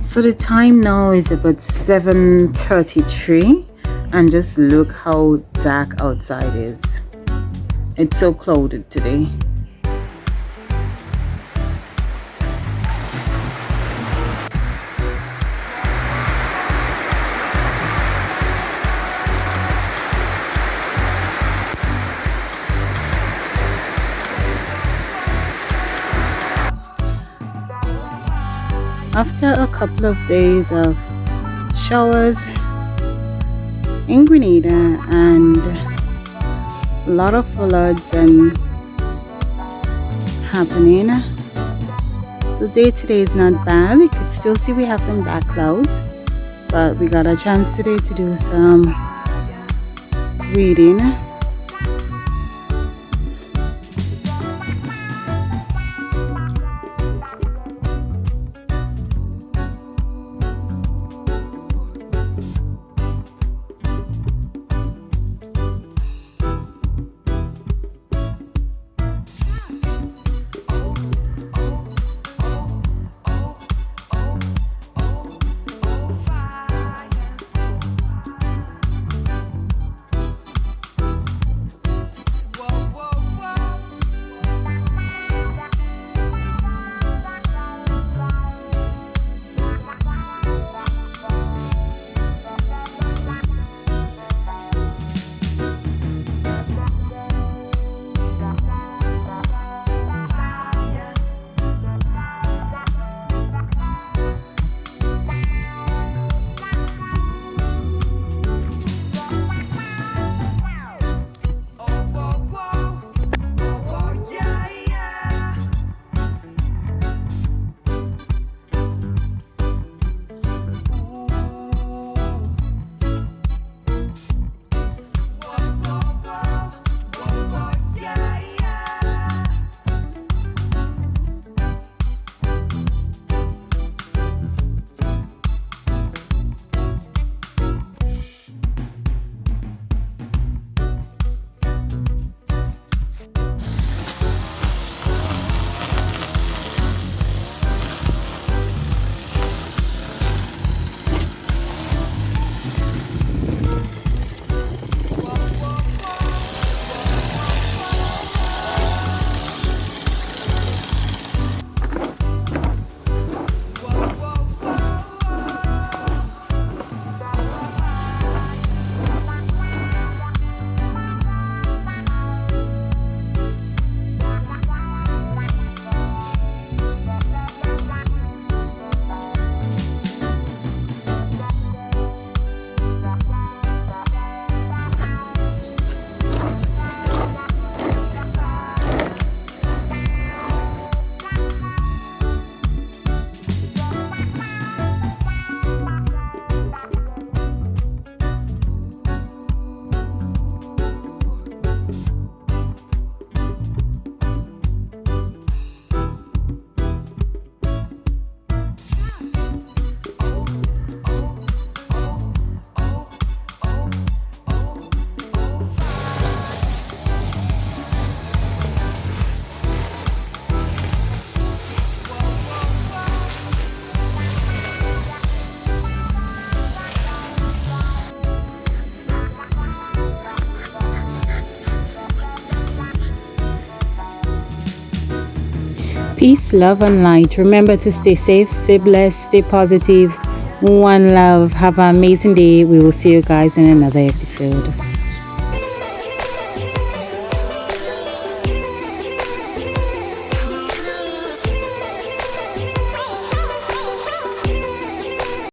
So the time now is about 7:33, and just look how dark outside is. It's so clouded today. After a couple of days of showers in Grenada and a lot of floods and happening, the day today is not bad. We could still see we have some dark clouds, but we got a chance today to do some reading. Peace, love, and light. Remember to stay safe, stay blessed, stay positive. One love. Have an amazing day. We will see you guys in another episode.